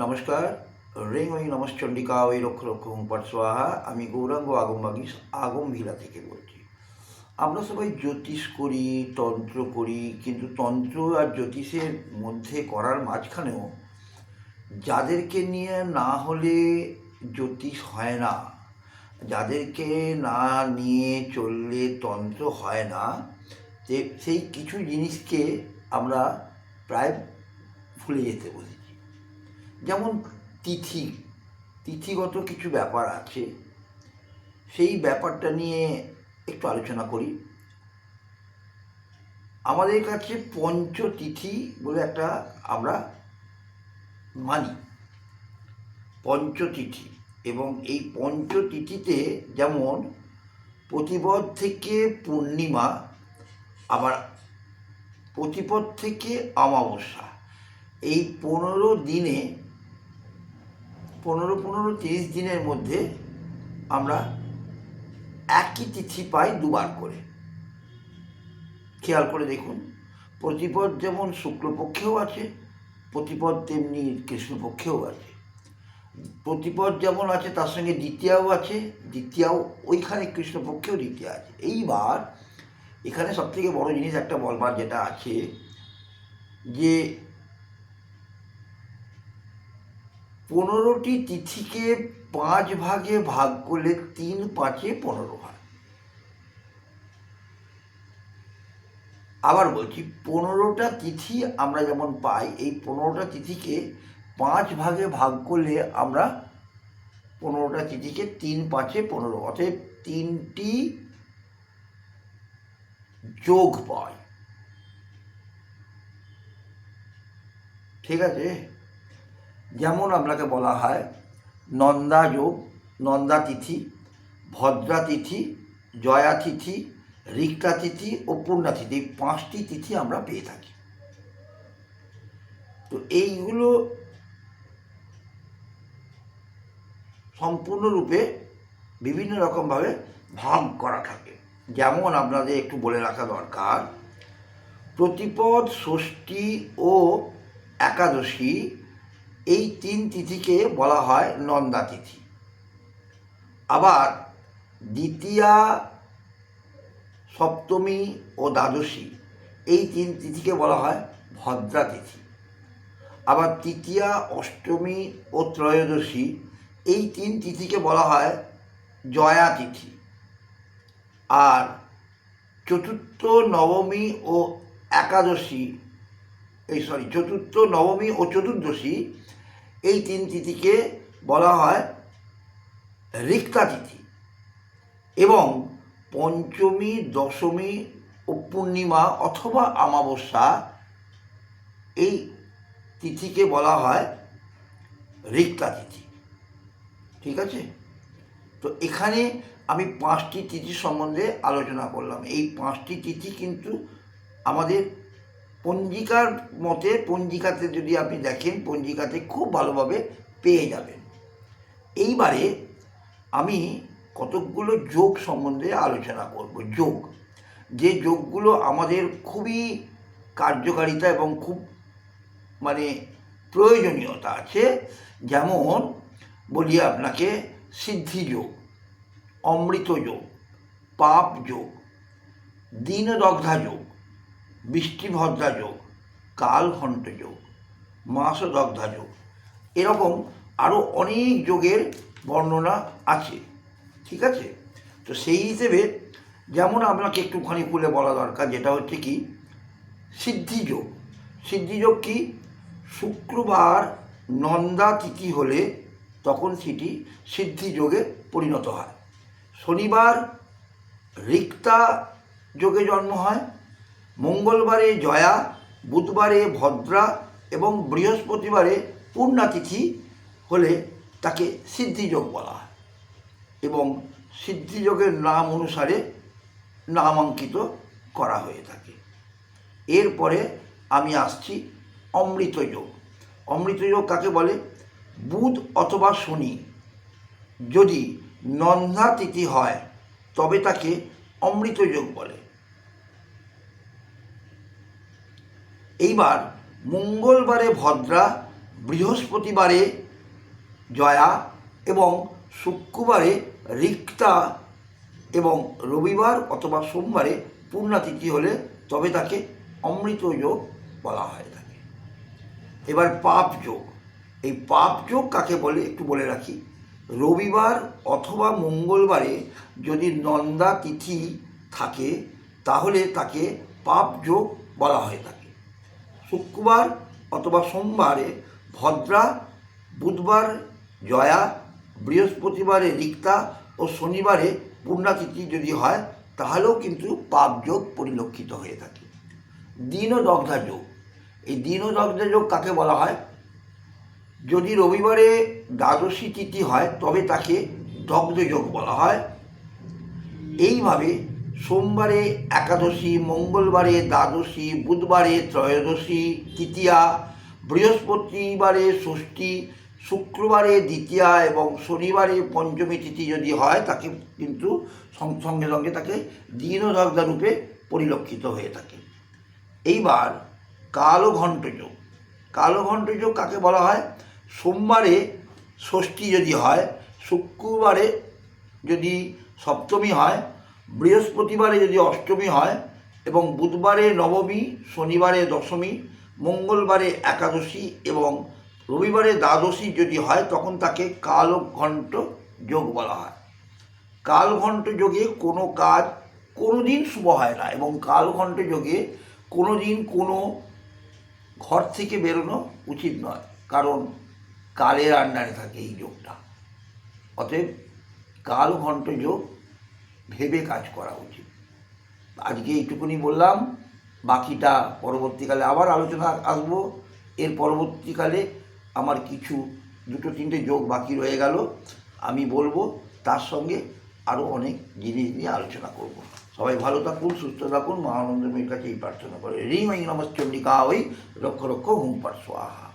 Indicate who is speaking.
Speaker 1: নমস্কার। রিং ওই নমশ্চণ্ডিকা ওই রক্ষ রক্ষ হুম পট স্বাহা। আমি গৌরাঙ্গ আগমবাগীশ আগমভিলা থেকে বলছি। আমরা সবাই জ্যোতিষ করি, তন্ত্র করি, কিন্তু তন্ত্র আর জ্যোতিষের মধ্যে করার মাঝখানেও যাদেরকে নিয়ে না হলে জ্যোতিষ হয় না, যাদেরকে না নিয়ে চললে তন্ত্র হয় না, সেই কিছু জিনিসকে আমরা প্রায় ভুলে যেতে বসেছি। যেমন তিথিগত কিছু ব্যাপার আছে, সেই ব্যাপারটা নিয়ে একটু আলোচনা করি। আমাদের কাছে পঞ্চতিথি বলে একটা আমরা মানি, পঞ্চতিথি। এবং এই পঞ্চতিথিতে যেমন প্রতিপদ থেকে পূর্ণিমা, আবার প্রতিপদ থেকে অমাবস্যা, এই 15 দিনে 30 দিনের মধ্যে আমরা একই তিথি পাই দুবার করে। খেয়াল করে দেখুন, প্রতিপদ যেমন শুক্লপক্ষেও আছে, প্রতিপদ তেমনি কৃষ্ণপক্ষেও আছে। প্রতিপদ যেমন আছে তার সঙ্গে দ্বিতীয়াও আছে, দ্বিতীয়াও ওইখানে কৃষ্ণপক্ষেও দ্বিতীয়া আছে। এইবার এখানে সবথেকে বড় জিনিস একটা বলবার যেটা আছে, যে 15টি তিথিকে 5 ভাগে ভাগ করলে 3 5 15 হয়। আবার বলছি, 15টা তিথি আমরা যেমন পাই, এই 15টা তিথিকে 5 ভাগে ভাগ করলে আমরা 15টা তিথিকে 3 5 15, অর্থাৎ 3টি যোগ পাই। ঠিক আছে? যেমন আপনাকে বলা হয় নন্দা যোগ, নন্দা তিথি, ভদ্রা তিথি, জয়া তিথি, রিক্তা তিথি ও পূর্ণা তিথি, এই 5টি তিথি আমরা পেয়ে থাকি। তো এইগুলো সম্পূর্ণরূপে বিভিন্ন রকমভাবে ভাগ করা থাকে। যেমন আপনাদের একটু বলে রাখা দরকার, প্রতিপদ, ষষ্ঠী ও একাদশী, এই 3 তিথিকে বলা হয় নন্দা তিথি। আবার দ্বিতীয়া, সপ্তমী ও দ্বাদশী, এই 3 তিথিকে বলা হয় ভদ্রা তিথি। আবার তৃতীয়া, অষ্টমী ও ত্রয়োদশী, এই 3 তিথিকে বলা হয় জয়া তিথি। আর চতুর্থ, নবমী ও একাদশী, চতুর্থ, নবমী ও চতুর্দশী, এই 3 তিথিকে বলা হয় রিক্তা তিথি। এবং পঞ্চমী, দশমী ও পূর্ণিমা অথবা অমাবস্যা, এই তিথিকে বলা হয় রিক্তা তিথি। ঠিক আছে? তো এখানে আমি 5টি তিথি সম্বন্ধে আলোচনা করলাম। এই 5টি তিথি কিন্তু আমাদের পঞ্জিকার মতে, পঞ্জিকাতে যদি আপনি দেখেন, পঞ্জিকাতে খুব ভালোভাবে পেয়ে যাবেন। এইবারে আমি কতকগুলো যোগ সম্বন্ধে আলোচনা করব। যোগ, যে যোগগুলো আমাদের খুবই কার্যকারিতা এবং খুব প্রয়োজনীয়তা আছে। যেমন বলি আপনাকে, সিদ্ধি যোগ, অমৃত যোগ, পাপ যোগ, দীনদগ্ধা যোগ, বৃষ্টিভদ্রা যোগ, কালঘণ্ট যোগ, মাসদগ্ধা যোগ, এরকম আরও অনেক যোগের বর্ণনা আছে। ঠিক আছে? তো সেই হিসেবে যেমন আপনাকে একটুখানি খুলে বলা দরকার, যেটা হচ্ছে কি সিদ্ধিযোগ। সিদ্ধিযোগ কি? শুক্রবার নন্দা তিথি হলে তখন সেটি সিদ্ধিযোগে পরিণত হয়। শনিবার রিক্তা যোগে জন্ম হয়, মঙ্গলবারে জয়া, বুধবারে ভদ্রা এবং বৃহস্পতিবারে পূর্ণা তিথি হলে তাকে সিদ্ধিযোগ বলা হয় এবং সিদ্ধিযোগের নাম অনুসারে নামাঙ্কিত করা হয়ে থাকে। এরপরে আমি আসছি অমৃতযোগ। অমৃতযোগ কাকে বলে? বুধ অথবা শনি যদি নন্দা তিথি হয় তবে তাকে অমৃতযোগ বলে। এইবার মঙ্গলবারে ভদ্রা, বৃহস্পতিবারে জয়া এবং শুক্রবারে রিক্তা এবং রবিবার অথবা সোমবারে পূর্ণাতিথি হলে তবে তাকে অমৃত যোগ বলা হয়ে থাকে। এবার পাপ যোগ। এই পাপ যোগ কাকে বলে একটু বলে রাখি। রবিবার অথবা মঙ্গলবারে যদি নন্দা তিথি থাকে তাহলে তাকে পাপ যোগ বলা হয়ে থাকে। শুক্রবার অথবা সোমবারে ভদ্রা, বুধবার জয়া, বৃহস্পতিবারে রিক্তা ও শনিবারে পূর্ণাতিথি যদি হয় তাহলেও কিন্তু পাপ যোগ পরিলক্ষিত হয়ে থাকে। দিন ও দগ্ধা যোগ। এই দিন ও দগ্ধা যোগ কাকে বলা হয়? যদি রবিবারে দ্বাদশী তিথি হয় তবে তাকে দগ্ধ যোগ বলা হয়। এইভাবে সোমবারে একাদশী, মঙ্গলবারে দ্বাদশী, বুধবারে ত্রয়োদশী তৃতীয়া, বৃহস্পতিবারে ষষ্ঠী, শুক্রবারে দ্বিতীয়া এবং শনিবারে পঞ্চমী তিথি যদি হয় তাকে কিন্তু সঙ্গে সঙ্গে তাকে দিন ও দগ্ধা রূপে পরিলক্ষিত হয়ে থাকে। এইবার কালো ঘণ্ট যোগ। কালো ঘণ্ট যোগ কাকে বলা হয়? সোমবারে ষষ্ঠী যদি হয়, শুক্রবারে যদি সপ্তমী হয়, বৃহস্পতিবারে যদি অষ্টমী হয় এবং বুধবারে নবমী, শনিবারে দশমী, মঙ্গলবারে একাদশী এবং রবিবারে দ্বাদশী যদি হয় তখন তাকে কালঘণ্ট যোগ বলা হয়। কালঘণ্ট যোগে কোনো কাজ কোনো দিন শুভ হয় না এবং কালঘণ্ট যোগে কোনো দিন কোনো ঘর থেকে বেরোনো উচিত নয়, কারণ কালের আন্ডারে থাকে এই যোগটা। অতএব কালঘণ্ট যোগ ভেবে কাজ করা উচিত। আজকে এইটুকুনি বললাম, বাকিটা পরবর্তীকালে আবার আলোচনা আসবো। এর পরবর্তীকালে আমার কিছু 2-3টে যোগ বাকি রয়ে গেল, আমি বলবো। তার সঙ্গে আরও অনেক জিনিস নিয়ে আলোচনা করব। সবাই ভালো থাকুন, সুস্থ থাকুন, মহানন্দমের কাছে এই প্রার্থনা করে। রিং ঐং নমঃ চণ্ডিকা ওই রক্ষ রক্ষ হুম পাঠ স্বাহা।